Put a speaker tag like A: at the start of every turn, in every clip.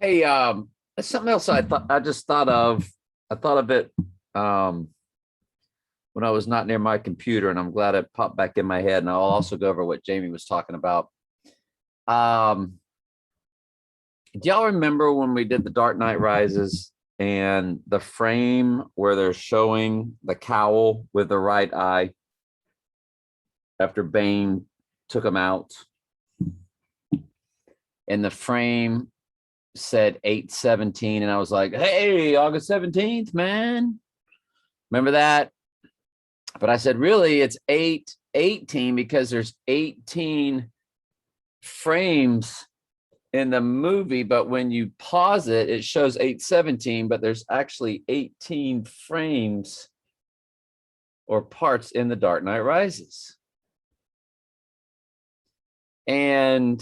A: Hey, that's something else I just thought of. I thought of it when I was not near my computer, and I'm glad it popped back in my head. And I'll also go over what Jamie was talking about. Um, do y'all remember when we did the Dark Knight Rises and the frame where they're showing the cowl with the right eye after Bane took him out? And the frame said 8/17, and I was like, hey, August 17th, man. Remember that? But I said, really, it's 8/18 because there's 18 frames in the movie, but when you pause it, it shows 8/17, but there's actually 18 frames or parts in The Dark Knight Rises. And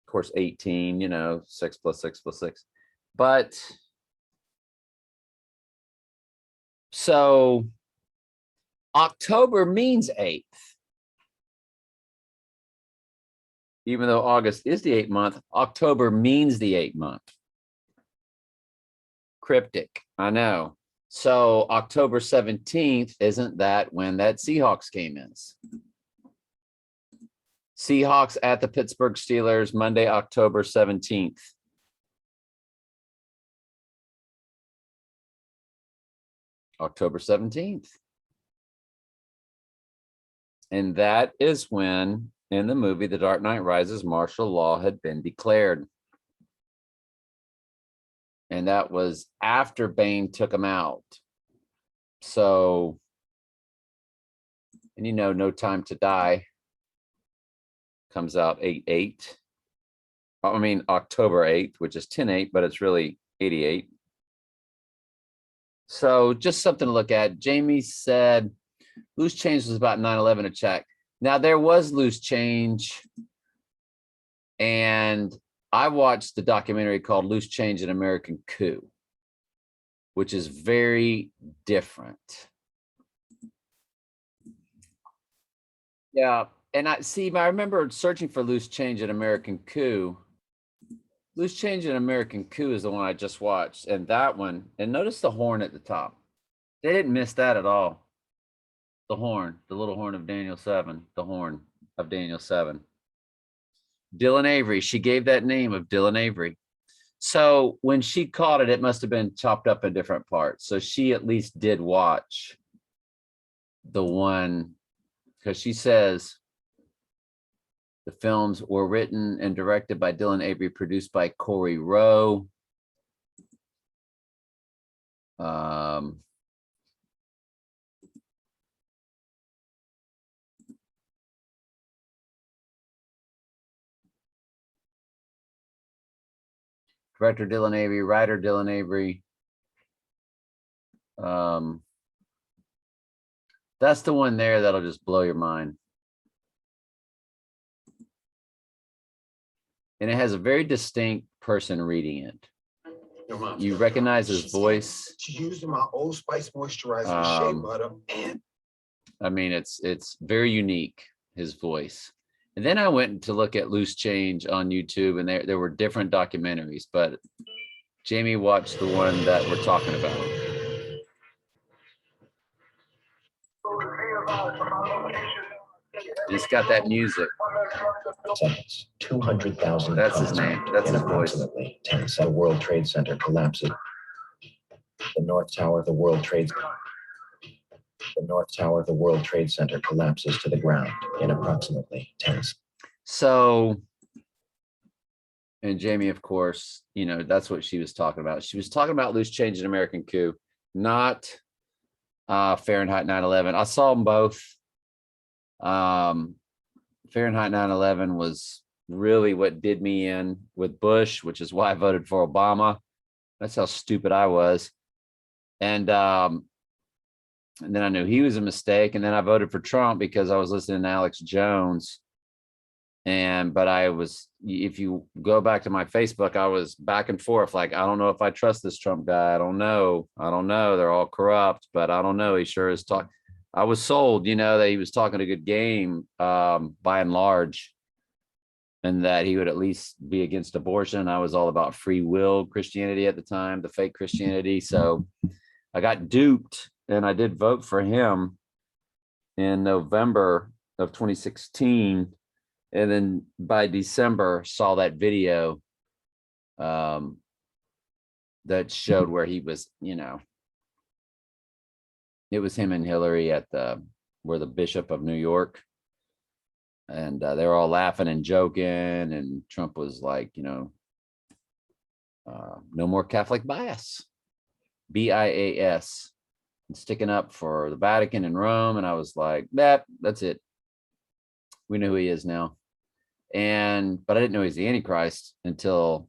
A: of course, 18, 6 plus 6 plus 6. But so October means 8th. Even though August is the 8th month, October means the 8th month. Cryptic, I know. So October 17th, isn't that when that Seahawks game is? Seahawks at the Pittsburgh Steelers, Monday, October 17th. October 17th. And that is when, in the movie The Dark Knight Rises, martial law had been declared. And that was after Bane took him out. So, and No Time to Die comes out 8/8. I mean, October 8th, which is 10/8, but it's really 88. So just something to look at. Jamie said loose change was about 9/11 a check. Now there was loose change, and I watched the documentary called Loose Change: An American Coup, which is very different. Yeah, and I remember searching for Loose Change: An American Coup. Loose Change: An American Coup is the one I just watched, and that one, and notice the horn at the top. They didn't miss that at all. The horn, the little horn of Daniel 7, the horn of Daniel 7. Dylan Avery, she gave that name of Dylan Avery. So when she caught it, it must have been chopped up in different parts. So she at least did watch the one, because she says the films were written and directed by Dylan Avery, produced by Corey Rowe. Director Dylan Avery, writer Dylan Avery. That's the one there that'll just blow your mind. And it has a very distinct person reading it. You recognize his voice.
B: She's using my Old Spice moisturizer, shea butter, and
A: I mean, it's very unique, his voice. And then I went to look at Loose Change on YouTube, and there were different documentaries, but Jamie watched the one that we're talking about. It's got that music.
C: Seconds, 200,000.
A: That's his name. That's his voice.
C: Approximately 10 seconds, the World Trade Center collapses. The North Tower of the World Trade Center collapses to the ground in approximately 10 seconds.
A: So, and Jamie, of course, that's what she was talking about. She was talking about Loose Change: An American Coup, not Fahrenheit 9/11. I saw them both. Fahrenheit 9/11 was really what did me in with Bush, which is why I voted for Obama. That's how stupid I was. And then I knew he was a mistake. And then I voted for Trump because I was listening to Alex Jones. But if you go back to my Facebook, I was back and forth. Like, I don't know if I trust this Trump guy. I don't know. They're all corrupt, but I don't know. He sure is talking. I was sold, that he was talking a good game by and large. and that he would at least be against abortion. I was all about free will Christianity at the time, the fake Christianity. So I got duped, and I did vote for him in November of 2016. And then by December, saw that video that showed where he was, it was him and Hillary at where the Bishop of New York. And they were all laughing and joking. And Trump was like, no more Catholic bias, BIAS, and sticking up for the Vatican and Rome. And I was like, that's it. We know who he is now. But I didn't know he's the Antichrist until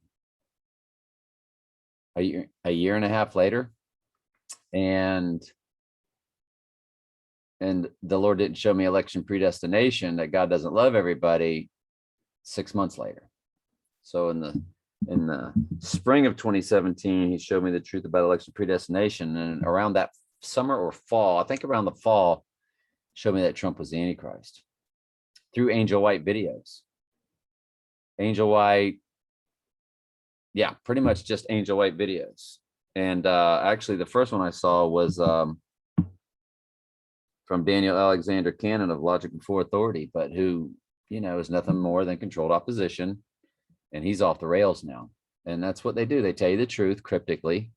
A: a year and a half later. And the Lord didn't show me election predestination, that God doesn't love everybody, 6 months later. So in the spring of 2017, he showed me the truth about election predestination. And around that summer or fall, I think around the fall, showed me that Trump was the Antichrist through Angel White videos. Angel White, yeah, pretty much just Angel White videos. And actually, the first one I saw was from Daniel Alexander Cannon of Logic Before Authority, but who, is nothing more than controlled opposition. And he's off the rails now. And that's what they do. They tell you the truth cryptically.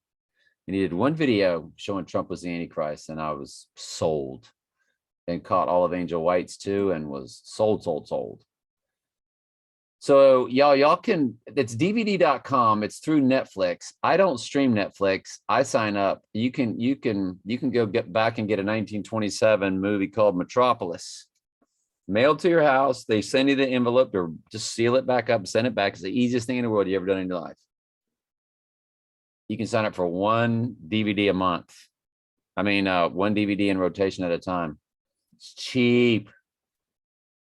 A: He needed one video showing Trump was the Antichrist, and I was sold, and caught all of Angel White's too, and was sold. So y'all can, it's DVD.com. It's through Netflix. I don't stream Netflix. I sign up. You can go get back and get a 1927 movie called Metropolis mailed to your house. They send you the envelope, or just seal it back up and send it back. It's the easiest thing in the world you ever done in your life. You can sign up for one DVD a month. One DVD in rotation at a time. It's cheap.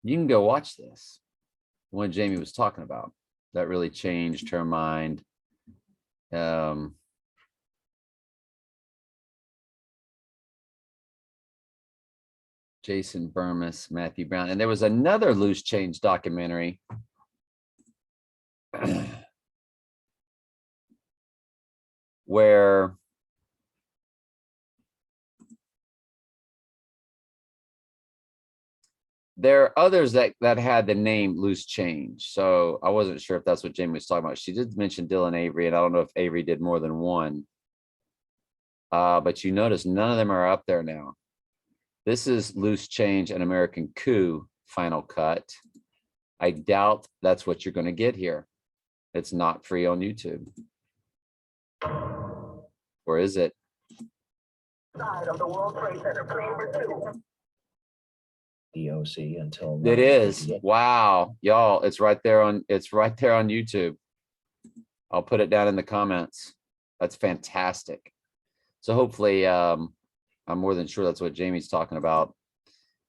A: You can go watch this. One Jamie was talking about that really changed her mind. Jason Burmis, Matthew Brown, and there was another Loose Change documentary. Where there are others that had the name Loose Change. So I wasn't sure if that's what Jamie was talking about. She did mention Dylan Avery, and I don't know if Avery did more than one. But you notice none of them are up there now. This is Loose Change, an American Coup final cut. I doubt that's what you're going to get here. It's not free on YouTube. Or is it?
B: Side of the World Trade Center, plane number 2.
C: DOC until
A: It is.
C: 9:58.
A: Wow, y'all, it's right there on YouTube. I'll put it down in the comments. That's fantastic. So hopefully I'm more than sure that's what Jamie's talking about.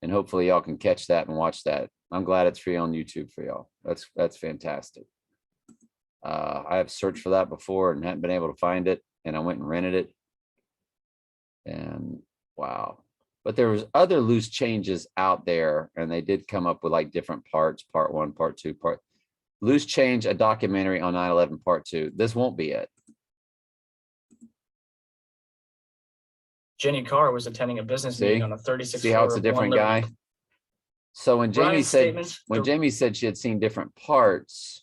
A: And hopefully y'all can catch that and watch that. I'm glad it's free on YouTube for y'all. That's fantastic. I have searched for that before and hadn't been able to find it, and I went and rented it. And wow. But there was other Loose Changes out there, and they did come up with like different parts, part 1, part 2, Loose Change, a documentary on 9/11 part 2. This won't be it.
D: Jenny Carr was attending a business meeting on the 36th
A: See how
D: floor
A: it's a
D: of
A: different
D: 1
A: guy? So when Jamie
D: Ryan's
A: said,
D: statement,
A: she had seen different parts,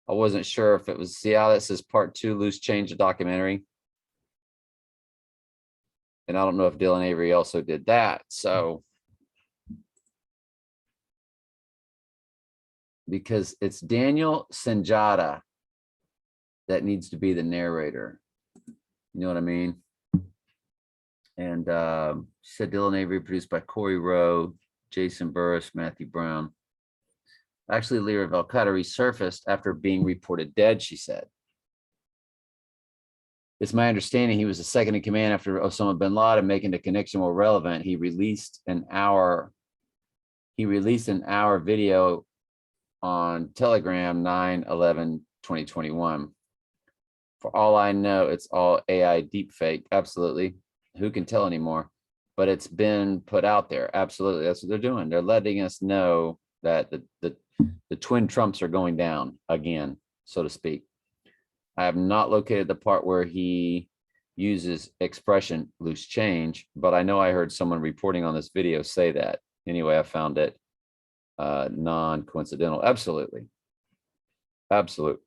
A: I wasn't sure if it was, see how that says part 2, Loose Change, a documentary. And I don't know if Dylan Avery also did that. So, because it's Daniel Sanjata that needs to be the narrator. You know what I mean? And she said Dylan Avery, produced by Corey Rowe, Jason Burris, Matthew Brown. Actually, Lyra Velcata resurfaced after being reported dead, she said. It's my understanding he was the second in command after Osama bin Laden, making the connection more relevant. He released an hour video on Telegram 9/11/2021. For all I know, it's all AI deepfake. Absolutely. Who can tell anymore? But it's been put out there. Absolutely. That's what they're doing. They're letting us know that The twin Trumps are going down again, so to speak. I have not located the part where he uses expression loose change, but I know I heard someone reporting on this video say that. Anyway, I found it non-coincidental. Absolutely. Absolute.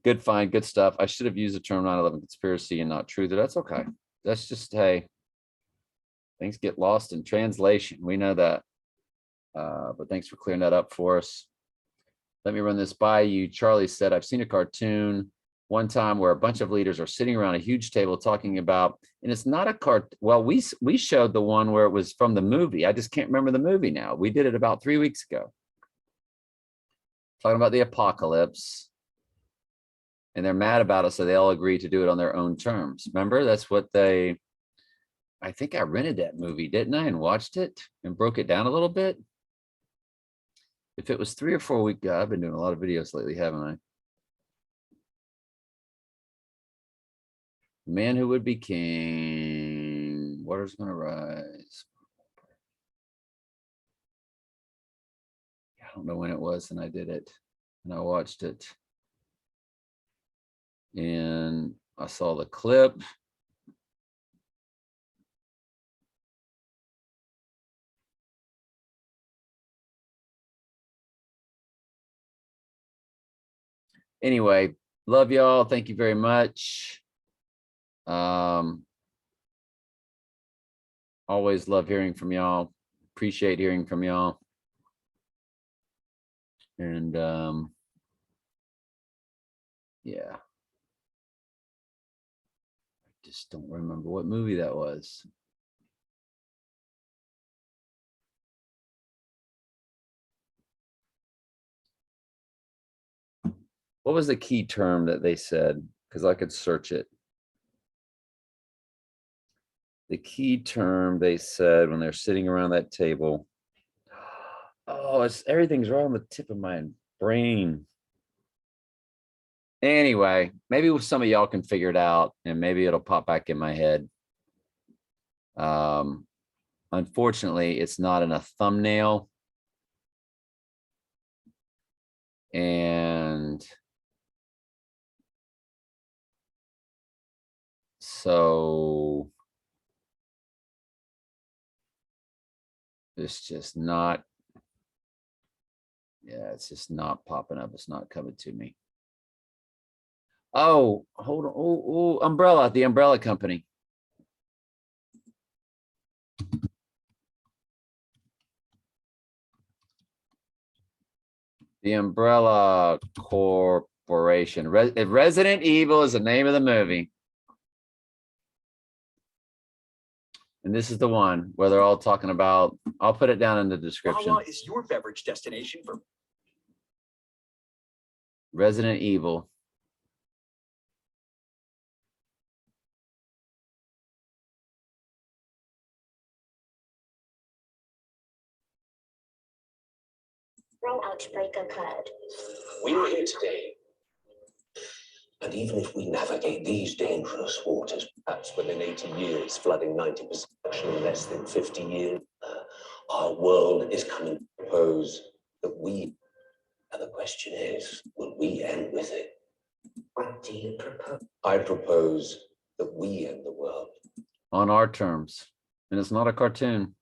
A: Good find, good stuff. I should have used the term 9/11 conspiracy and not truther. That's okay. That's just, hey, things get lost in translation. We know that. But thanks for clearing that up for us. Let me run this by you. Charlie said, I've seen a cartoon one time where a bunch of leaders are sitting around a huge table talking about, and it's not a cart. Well, we showed the one where it was from the movie. I just can't remember the movie now. We did it about 3 weeks ago. Talking about the apocalypse. And they're mad about it, so they all agree to do it on their own terms. Remember, that's what I think I rented that movie, didn't I? And watched it and broke it down a little bit. If it was 3 or 4 weeks, I've been doing a lot of videos lately, haven't I? Man who would be king. Water's gonna rise. I don't know when it was, and I did it, and I watched it, and I saw the clip. Anyway, love y'all. Thank you very much. Always love hearing from y'all. Appreciate hearing from y'all. And yeah. I just don't remember what movie that was. What was the key term that they said? Because I could search it. The key term they said when they're sitting around that table. Oh, everything's right on the tip of my brain. Anyway, maybe some of y'all can figure it out, and maybe it'll pop back in my head. Unfortunately, it's not in a thumbnail. And so it's just not, yeah, it's just not popping up. It's not coming to me. Oh, hold on. Oh, Umbrella, the umbrella company. The Umbrella Corporation. Resident Evil is the name of the movie. And this is the one where they're all talking about, I'll put it down in the description.
B: Wawa is your beverage destination for
A: Resident Evil.
E: Outbreak occurred.
F: We are here today. And even if we navigate these dangerous waters, perhaps within 80 years, flooding 90% in less than 50 years, our world is coming to propose that we, and the question is, will we end with it?
E: What do you propose?
F: I propose that we end the world.
A: On our terms. And it's not a cartoon.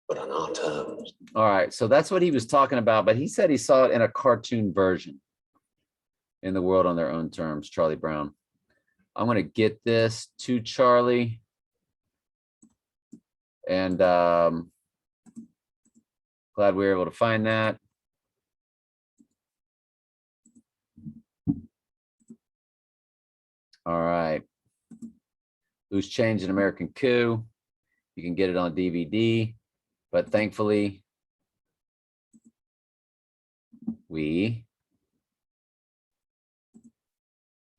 F: But on our terms.
A: All right, so that's what he was talking about, but he said he saw it in a cartoon version. In the world on their own terms, Charlie Brown. I'm going to get this to Charlie. And glad we were able to find that. All right. Loose Change, an American Coup. You can get it on DVD, but thankfully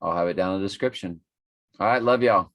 A: I'll have it down in the description. All right, love y'all.